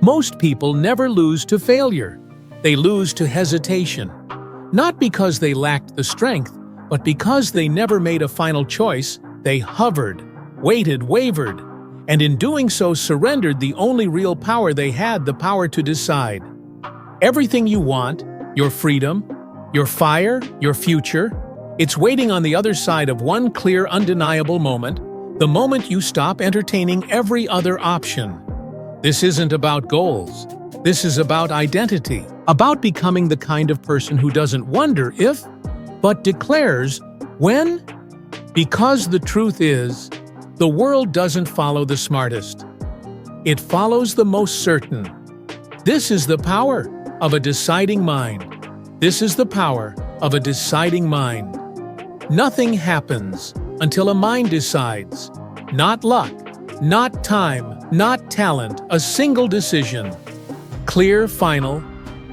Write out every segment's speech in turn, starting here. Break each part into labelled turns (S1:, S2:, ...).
S1: Most people never lose to failure. They lose to hesitation. Not because they lacked the strength, but because they never made a final choice. They hovered, waited, wavered, and in doing so surrendered the only real power they had, the power to decide. Everything you want, your freedom, your fire, your future, it's waiting on the other side of one clear, undeniable moment, the moment you stop entertaining every other option. This isn't about goals. This is about identity, about becoming the kind of person who doesn't wonder if, but declares when. Because the truth is, the world doesn't follow the smartest. It follows the most certain. This is the power of a deciding mind. This is the power of a deciding mind. Nothing happens until a mind decides. Not luck, not time, not talent, a single decision. Clear, final,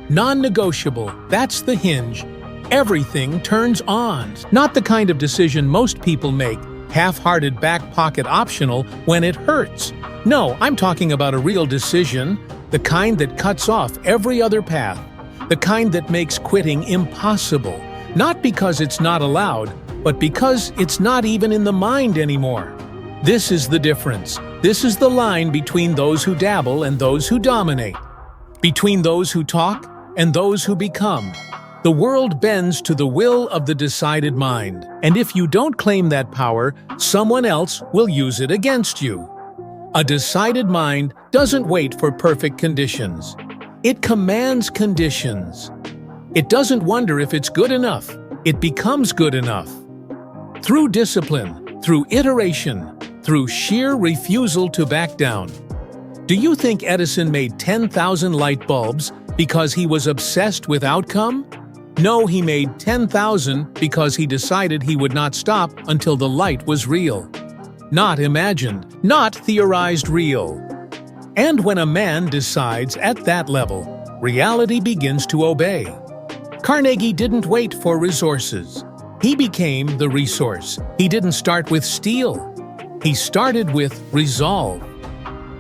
S1: non-negotiable, that's the hinge. Everything turns on. Not the kind of decision most people make, half-hearted, back pocket optional when it hurts. No, I'm talking about a real decision, the kind that cuts off every other path, the kind that makes quitting impossible, not because it's not allowed, but because it's not even in the mind anymore. This is the difference. This is the line between those who dabble and those who dominate, between those who talk and those who become. The world bends to the will of the decided mind, and if you don't claim that power, someone else will use it against you. A decided mind doesn't wait for perfect conditions. It commands conditions. It doesn't wonder if it's good enough. It becomes good enough. Through discipline, through iteration, through sheer refusal to back down. Do you think Edison made 10,000 light bulbs because he was obsessed with outcome? No, he made 10,000 because he decided he would not stop until the light was real. Not imagined, not theorized, real. And when a man decides at that level, reality begins to obey. Carnegie didn't wait for resources. He became the resource. He didn't start with steel. He started with resolve.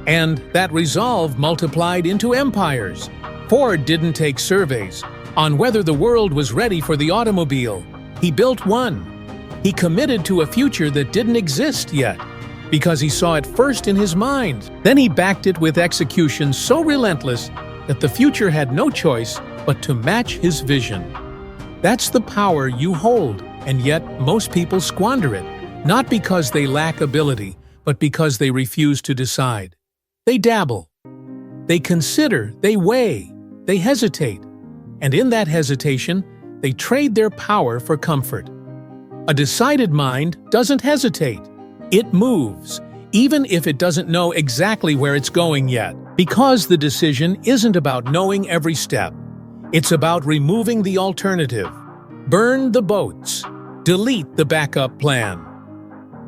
S1: And that resolve multiplied into empires. Ford didn't take surveys on whether the world was ready for the automobile. He built one. He committed to a future that didn't exist yet, because he saw it first in his mind. Then he backed it with execution so relentless that the future had no choice but to match his vision. That's the power you hold, and yet most people squander it, not because they lack ability, but because they refuse to decide. They dabble. They consider, they weigh, they hesitate. And in that hesitation, they trade their power for comfort. A decided mind doesn't hesitate. It moves, even if it doesn't know exactly where it's going yet. Because the decision isn't about knowing every step. It's about removing the alternative. Burn the boats. Delete the backup plan.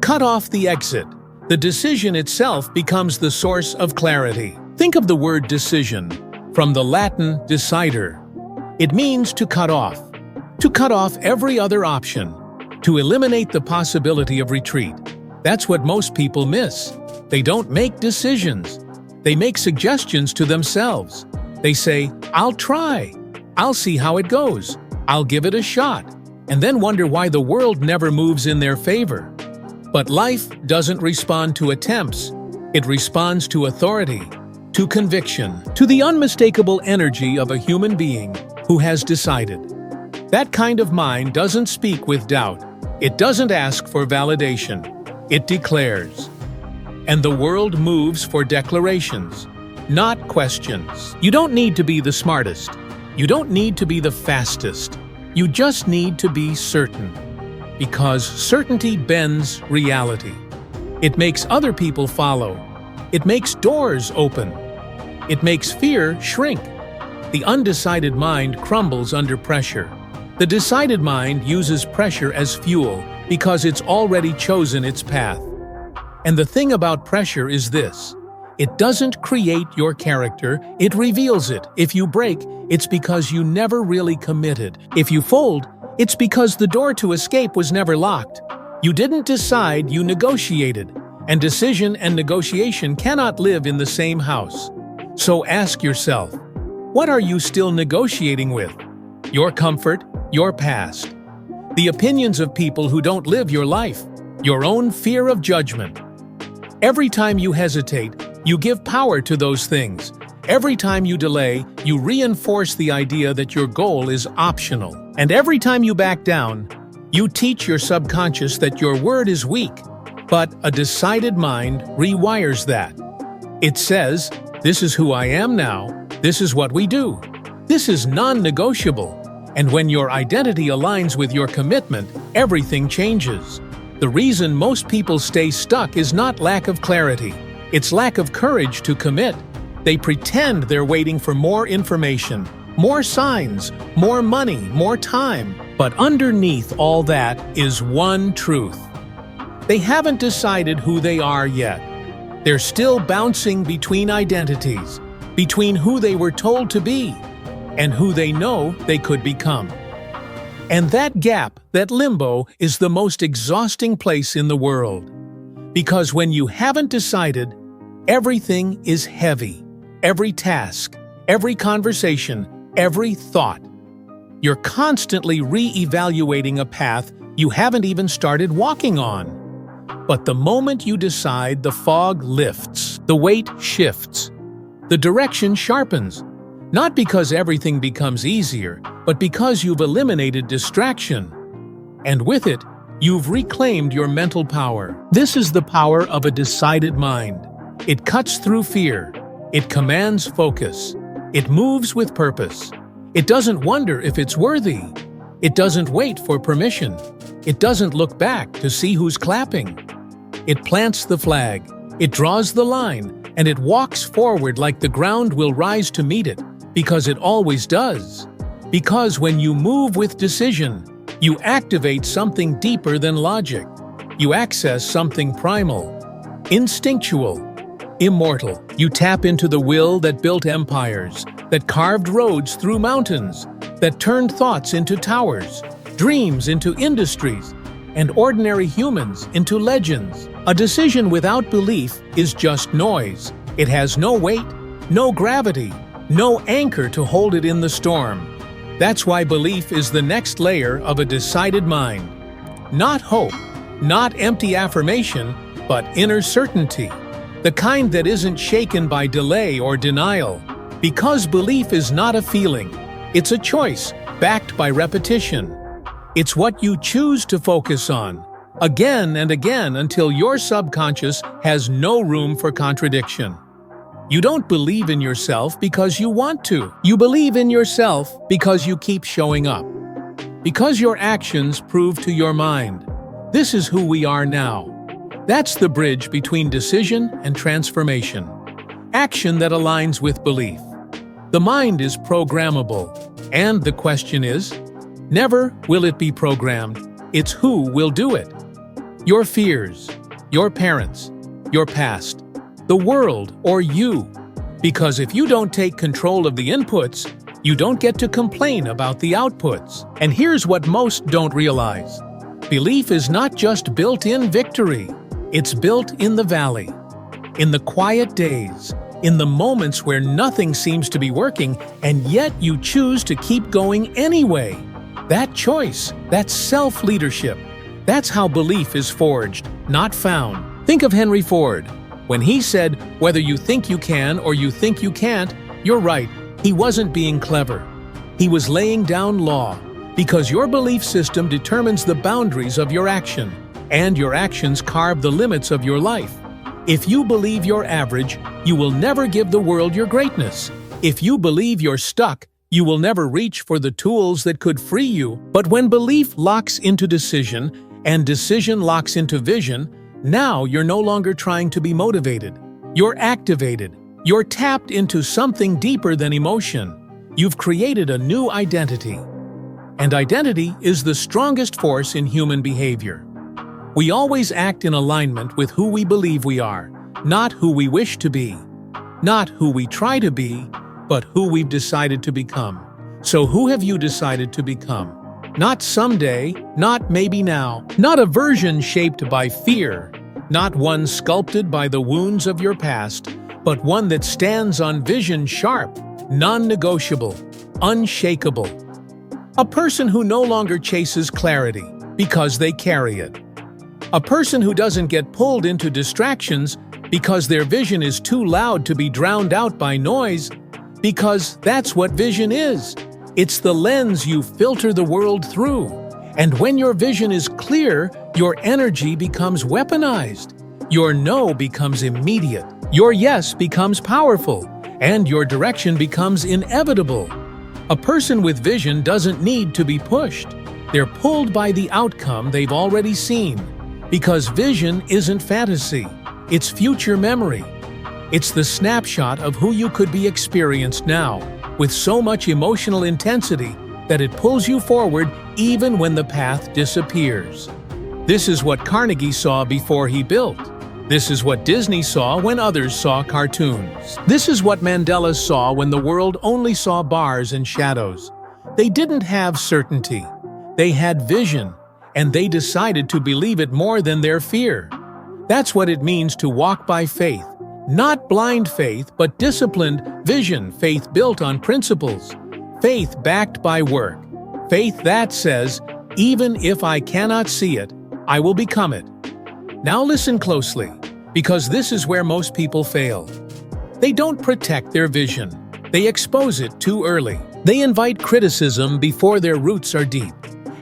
S1: Cut off the exit. The decision itself becomes the source of clarity. Think of the word decision, from the Latin decider. It means to cut off every other option, to eliminate the possibility of retreat. That's what most people miss. They don't make decisions. They make suggestions to themselves. They say, I'll try. I'll see how it goes. I'll give it a shot. And then wonder why the world never moves in their favor. But life doesn't respond to attempts. It responds to authority, to conviction, to the unmistakable energy of a human being who has decided. That kind of mind doesn't speak with doubt. It doesn't ask for validation. It declares. And the world moves for declarations, not questions. You don't need to be the smartest. You don't need to be the fastest. You just need to be certain. Because certainty bends reality. It makes other people follow. It makes doors open. It makes fear shrink. The undecided mind crumbles under pressure. The decided mind uses pressure as fuel because it's already chosen its path. And the thing about pressure is this: it doesn't create your character, it reveals it. If you break, it's because you never really committed. If you fold, it's because the door to escape was never locked. You didn't decide, you negotiated. And decision and negotiation cannot live in the same house. So ask yourself, what are you still negotiating with? Your comfort, your past, the opinions of people who don't live your life, your own fear of judgment. Every time you hesitate, you give power to those things. Every time you delay, you reinforce the idea that your goal is optional. And every time you back down, you teach your subconscious that your word is weak. But a decided mind rewires that. It says, "This is who I am now. This is what we do. This is non-negotiable." And when your identity aligns with your commitment, everything changes. The reason most people stay stuck is not lack of clarity. It's lack of courage to commit. They pretend they're waiting for more information, more signs, more money, more time. But underneath all that is one truth. They haven't decided who they are yet. They're still bouncing between identities, between who they were told to be and who they know they could become. And that gap, that limbo, is the most exhausting place in the world. Because when you haven't decided, everything is heavy. Every task, every conversation, every thought. You're constantly re-evaluating a path you haven't even started walking on. But the moment you decide, the fog lifts, the weight shifts, the direction sharpens. Not because everything becomes easier, but because you've eliminated distraction. And with it, you've reclaimed your mental power. This is the power of a decided mind. It cuts through fear. It commands focus. It moves with purpose. It doesn't wonder if it's worthy. It doesn't wait for permission. It doesn't look back to see who's clapping. It plants the flag. It draws the line, and it walks forward like the ground will rise to meet it, because it always does. Because when you move with decision, you activate something deeper than logic. You access something primal, instinctual, immortal. You tap into the will that built empires, that carved roads through mountains, that turned thoughts into towers, dreams into industries, and ordinary humans into legends. A decision without belief is just noise. It has no weight, no gravity, no anchor to hold it in the storm. That's why belief is the next layer of a decided mind. Not hope, not empty affirmation, but inner certainty. The kind that isn't shaken by delay or denial. Because belief is not a feeling, it's a choice backed by repetition. It's what you choose to focus on, again and again until your subconscious has no room for contradiction. You don't believe in yourself because you want to. You believe in yourself because you keep showing up. Because your actions prove to your mind, this is who we are now. That's the bridge between decision and transformation. Action that aligns with belief. The mind is programmable, and the question is, never will it be programmed, it's who will do it. Your fears, your parents, your past, the world, or you. Because if you don't take control of the inputs, you don't get to complain about the outputs. And here's what most don't realize. Belief is not just built-in victory. It's built in the valley, in the quiet days, in the moments where nothing seems to be working, and yet you choose to keep going anyway. That choice, that self-leadership, that's how belief is forged, not found. Think of Henry Ford. When he said, "Whether you think you can or you think you can't," you're right, he wasn't being clever. He was laying down law, because your belief system determines the boundaries of your action, and your actions carve the limits of your life. If you believe you're average, you will never give the world your greatness. If you believe you're stuck, you will never reach for the tools that could free you. But when belief locks into decision, and decision locks into vision, now you're no longer trying to be motivated. You're activated. You're tapped into something deeper than emotion. You've created a new identity. And identity is the strongest force in human behavior. We always act in alignment with who we believe we are, not who we wish to be. Not who we try to be, but who we've decided to become. So who have you decided to become? Not someday, not maybe now, not a version shaped by fear, not one sculpted by the wounds of your past, but one that stands on vision sharp, non-negotiable, unshakable. A person who no longer chases clarity because they carry it. A person who doesn't get pulled into distractions because their vision is too loud to be drowned out by noise, because that's what vision is. It's the lens you filter the world through. And when your vision is clear, your energy becomes weaponized. Your no becomes immediate. Your yes becomes powerful. And your direction becomes inevitable. A person with vision doesn't need to be pushed. They're pulled by the outcome they've already seen. Because vision isn't fantasy. It's future memory. It's the snapshot of who you could be experienced now, with so much emotional intensity that it pulls you forward even when the path disappears. This is what Carnegie saw before he built. This is what Disney saw when others saw cartoons. This is what Mandela saw when the world only saw bars and shadows. They didn't have certainty. They had vision, and they decided to believe it more than their fear. That's what it means to walk by faith. Not blind faith, but disciplined vision, faith built on principles. Faith backed by work. Faith that says, even if I cannot see it, I will become it. Now listen closely, because this is where most people fail. They don't protect their vision. They expose it too early. They invite criticism before their roots are deep.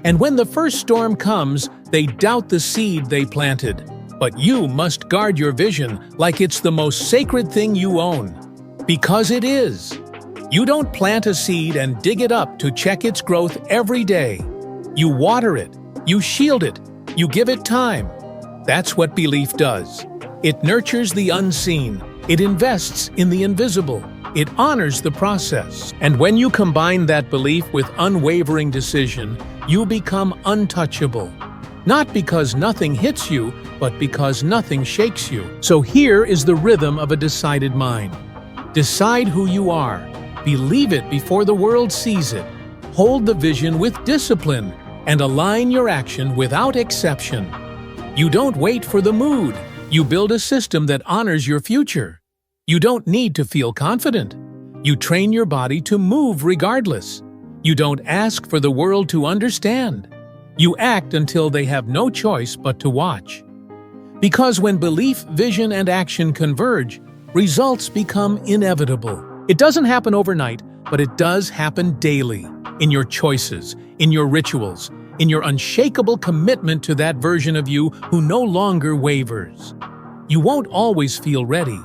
S1: And when the first storm comes, they doubt the seed they planted. But you must guard your vision like it's the most sacred thing you own. Because it is. You don't plant a seed and dig it up to check its growth every day. You water it. You shield it. You give it time. That's what belief does. It nurtures the unseen. It invests in the invisible. It honors the process. And when you combine that belief with unwavering decision, you become untouchable. Not because nothing hits you, but because nothing shakes you. So here is the rhythm of a decided mind. Decide who you are. Believe it before the world sees it. Hold the vision with discipline and align your action without exception. You don't wait for the mood. You build a system that honors your future. You don't need to feel confident. You train your body to move regardless. You don't ask for the world to understand. You act until they have no choice but to watch. Because when belief, vision, and action converge, results become inevitable. It doesn't happen overnight, but it does happen daily. In your choices, in your rituals, in your unshakable commitment to that version of you who no longer wavers. You won't always feel ready.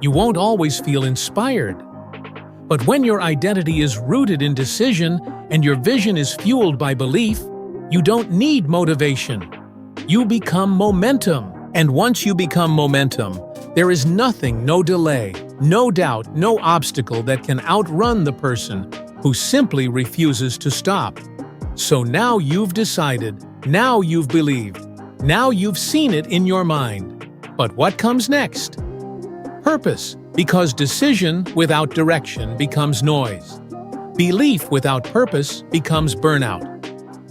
S1: You won't always feel inspired. But when your identity is rooted in decision and your vision is fueled by belief, you don't need motivation. You become momentum. And once you become momentum, there is nothing, no delay, no doubt, no obstacle that can outrun the person who simply refuses to stop. So now you've decided, now you've believed, now you've seen it in your mind. But what comes next? Purpose, because decision without direction becomes noise. Belief without purpose becomes burnout.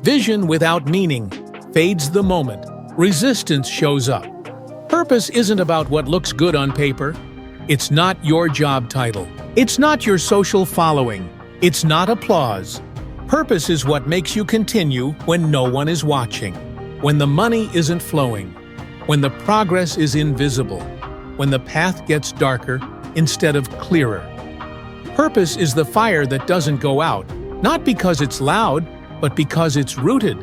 S1: Vision without meaning fades the moment. Resistance shows up. Purpose isn't about what looks good on paper. It's not your job title. It's not your social following. It's not applause. Purpose is what makes you continue when no one is watching, when the money isn't flowing, when the progress is invisible, when the path gets darker instead of clearer. Purpose is the fire that doesn't go out, not because it's loud, but because it's rooted.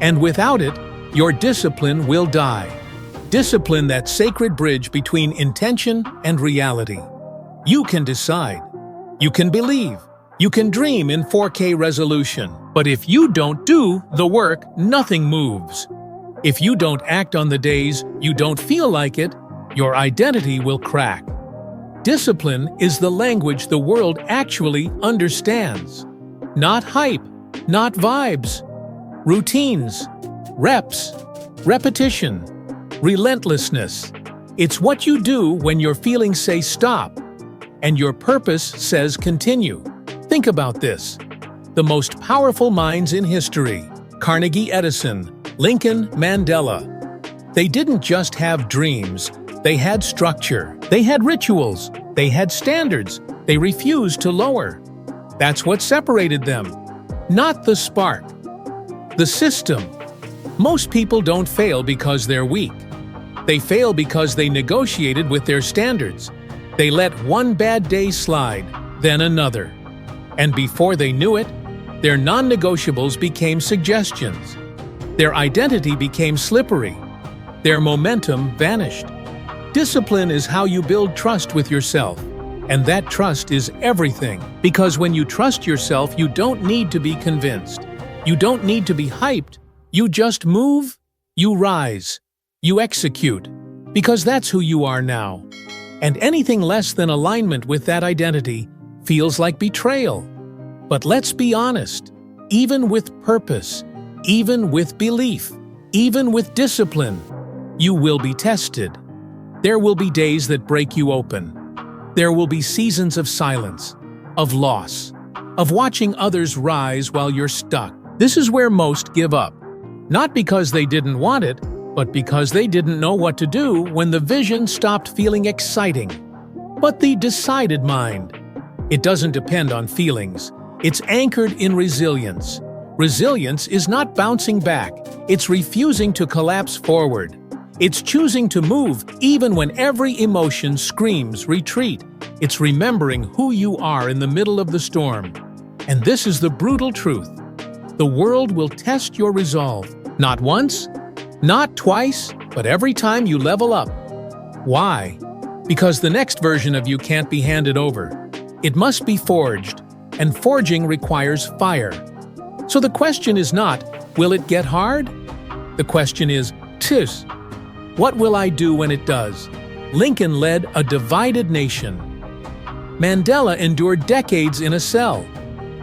S1: And without it, your discipline will die. Discipline, that sacred bridge between intention and reality. You can decide. You can believe. You can dream in 4K resolution. But if you don't do the work, nothing moves. If you don't act on the days you don't feel like it, your identity will crack. Discipline is the language the world actually understands. Not hype, not vibes. Routines, reps, repetition, relentlessness. It's what you do when your feelings say stop and your purpose says continue. Think about this. The most powerful minds in history, Carnegie, Edison, Lincoln, Mandela. They didn't just have dreams, They had structure. They had rituals. They had standards. They refused to lower. That's what separated them. Not the spark. The system. Most people don't fail because they're weak. They fail because they negotiated with their standards. They let one bad day slide, then another. And before they knew it, their non-negotiables became suggestions. Their identity became slippery. Their momentum vanished. Discipline is how you build trust with yourself. And that trust is everything. Because when you trust yourself, you don't need to be convinced. You don't need to be hyped. You just move, you rise, you execute. Because that's who you are now. And anything less than alignment with that identity feels like betrayal. But let's be honest, even with purpose, even with belief, even with discipline, you will be tested. There will be days that break you open. There will be seasons of silence, of loss, of watching others rise while you're stuck. This is where most give up. Not because they didn't want it, but because they didn't know what to do when the vision stopped feeling exciting. But the decided mind, it doesn't depend on feelings. It's anchored in resilience. Resilience is not bouncing back. It's refusing to collapse forward. It's choosing to move even when every emotion screams retreat. It's remembering who you are in the middle of the storm. And this is the brutal truth. The world will test your resolve. Not once, not twice, but every time you level up. Why? Because the next version of you can't be handed over. It must be forged, and forging requires fire. So the question is not, will it get hard? The question is, what will I do when it does? Lincoln led a divided nation. Mandela endured decades in a cell.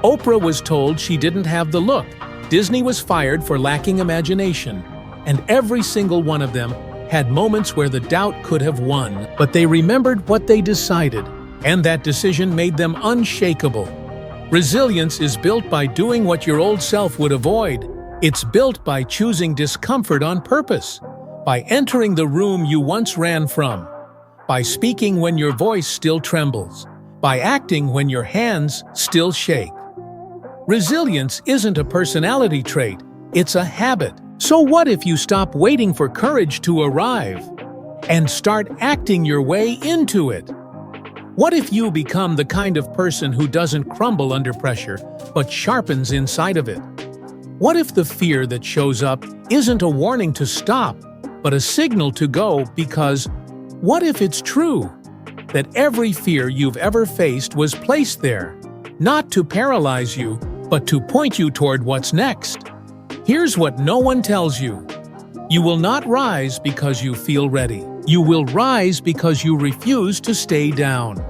S1: Oprah was told she didn't have the look. Disney was fired for lacking imagination. And every single one of them had moments where the doubt could have won, but they remembered what they decided, and that decision made them unshakable. Resilience is built by doing what your old self would avoid. It's built by choosing discomfort on purpose, by entering the room you once ran from, by speaking when your voice still trembles, by acting when your hands still shake. Resilience isn't a personality trait, it's a habit. So what if you stop waiting for courage to arrive and start acting your way into it? What if you become the kind of person who doesn't crumble under pressure, but sharpens inside of it? What if the fear that shows up isn't a warning to stop, but a signal to go? Because what if it's true that every fear you've ever faced was placed there, not to paralyze you, but to point you toward what's next? Here's what no one tells you. You will not rise because you feel ready. You will rise because you refuse to stay down.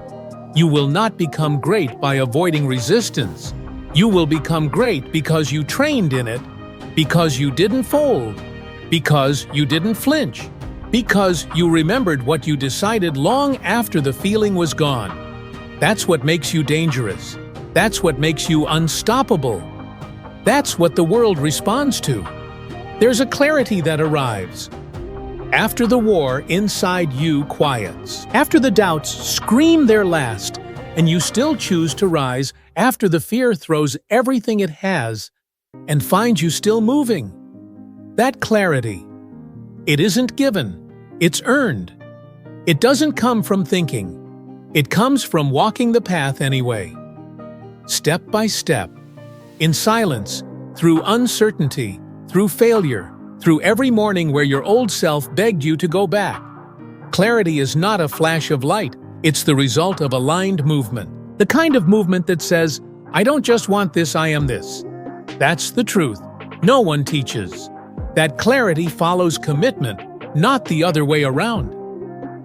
S1: You will not become great by avoiding resistance. You will become great because you trained in it, because you didn't fold, because you didn't flinch, because you remembered what you decided long after the feeling was gone. That's what makes you dangerous. That's what makes you unstoppable. That's what the world responds to. There's a clarity that arrives. After the war, inside you quiets. After the doubts scream their last, and you still choose to rise after the fear throws everything it has and finds you still moving. That clarity, it isn't given, it's earned. It doesn't come from thinking. It comes from walking the path anyway. Step by step. In silence, through uncertainty, through failure, through every morning where your old self begged you to go back. Clarity is not a flash of light, it's the result of aligned movement. The kind of movement that says, I don't just want this, I am this. That's the truth. No one teaches. That clarity follows commitment, not the other way around.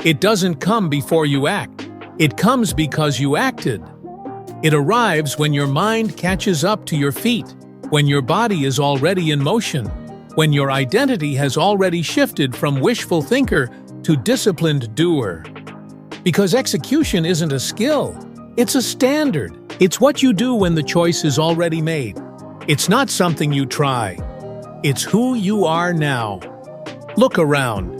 S1: It doesn't come before you act. It comes because you acted. It arrives when your mind catches up to your feet, when your body is already in motion, when your identity has already shifted from wishful thinker to disciplined doer. Because execution isn't a skill, it's a standard. It's what you do when the choice is already made. It's not something you try. It's who you are now. Look around.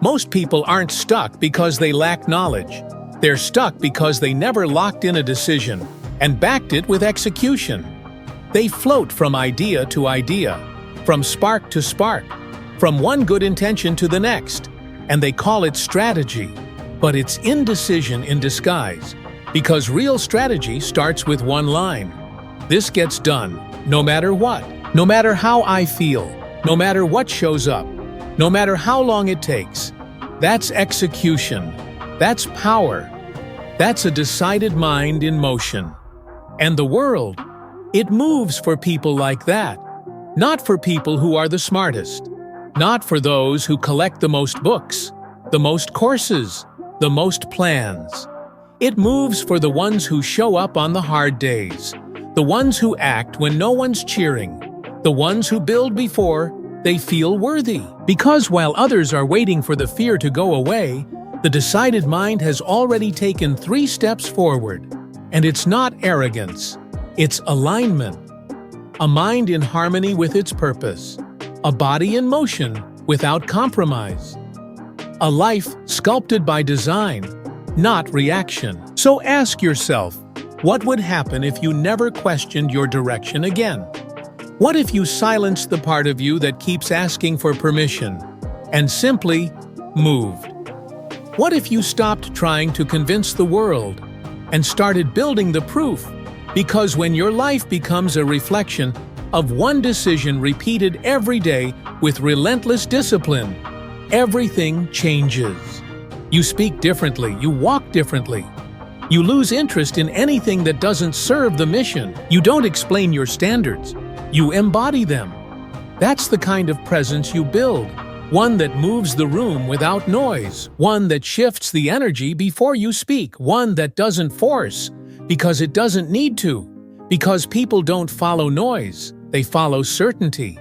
S1: Most people aren't stuck because they lack knowledge. They're stuck because they never locked in a decision and backed it with execution. They float from idea to idea, from spark to spark, from one good intention to the next, and they call it strategy. But it's indecision in disguise, because real strategy starts with one line. This gets done, no matter what, no matter how I feel, no matter what shows up, no matter how long it takes. That's execution. That's power. That's a decided mind in motion. And the world, it moves for people like that. Not for people who are the smartest. Not for those who collect the most books, the most courses, the most plans. It moves for the ones who show up on the hard days, the ones who act when no one's cheering, the ones who build before they feel worthy. Because while others are waiting for the fear to go away, the decided mind has already taken 3 steps forward. And it's not arrogance, it's alignment. A mind in harmony with its purpose, a body in motion without compromise, a life sculpted by design, not reaction. So ask yourself, what would happen if you never questioned your direction again? What if you silenced the part of you that keeps asking for permission and simply moved? What if you stopped trying to convince the world and started building the proof? Because when your life becomes a reflection of one decision repeated every day with relentless discipline, everything changes. You speak differently, you walk differently. You lose interest in anything that doesn't serve the mission. You don't explain your standards, you embody them. That's the kind of presence you build. One that moves the room without noise. One that shifts the energy before you speak. One that doesn't force, because it doesn't need to. Because people don't follow noise, they follow certainty.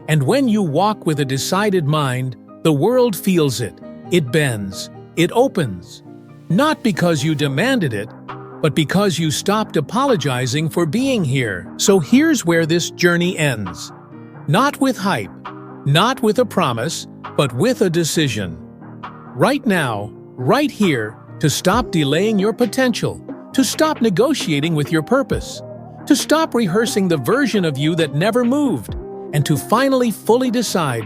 S1: And when you walk with a decided mind, the world feels it. It bends. It opens. Not because you demanded it, but because you stopped apologizing for being here. So here's where this journey ends. Not with hype, not with a promise, but with a decision. Right now, right here, to stop delaying your potential, to stop negotiating with your purpose, to stop rehearsing the version of you that never moved, and to finally fully decide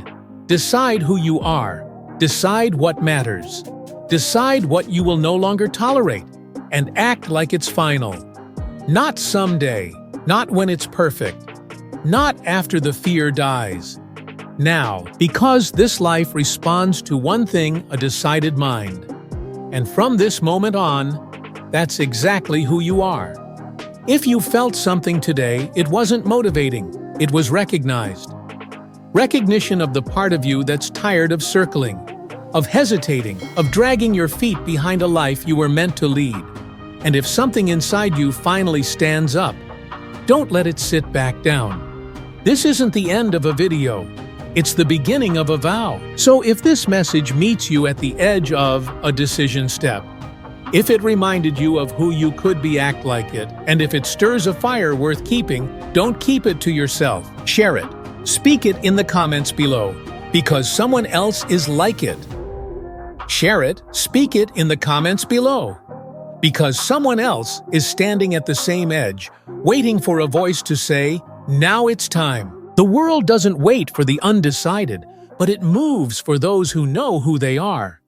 S1: who you are, decide what matters, decide what you will no longer tolerate, and act like it's final. Not someday, not when it's perfect, not after the fear dies. Now, because this life responds to one thing, a decided mind. And from this moment on, that's exactly who you are. If you felt something today, it wasn't motivating, it was recognized. Recognition of the part of you that's tired of circling, of hesitating, of dragging your feet behind a life you were meant to lead. And if something inside you finally stands up, don't let it sit back down. This isn't the end of a video. It's the beginning of a vow. So if this message meets you at the edge of a decision step, if it reminded you of who you could be, act like it, and if it stirs a fire worth keeping, don't keep it to yourself. Share it. Speak it in the comments below, because someone else is like it. Share it, speak it in the comments below, because someone else is standing at the same edge, waiting for a voice to say, now it's time. The world doesn't wait for the undecided, but it moves for those who know who they are.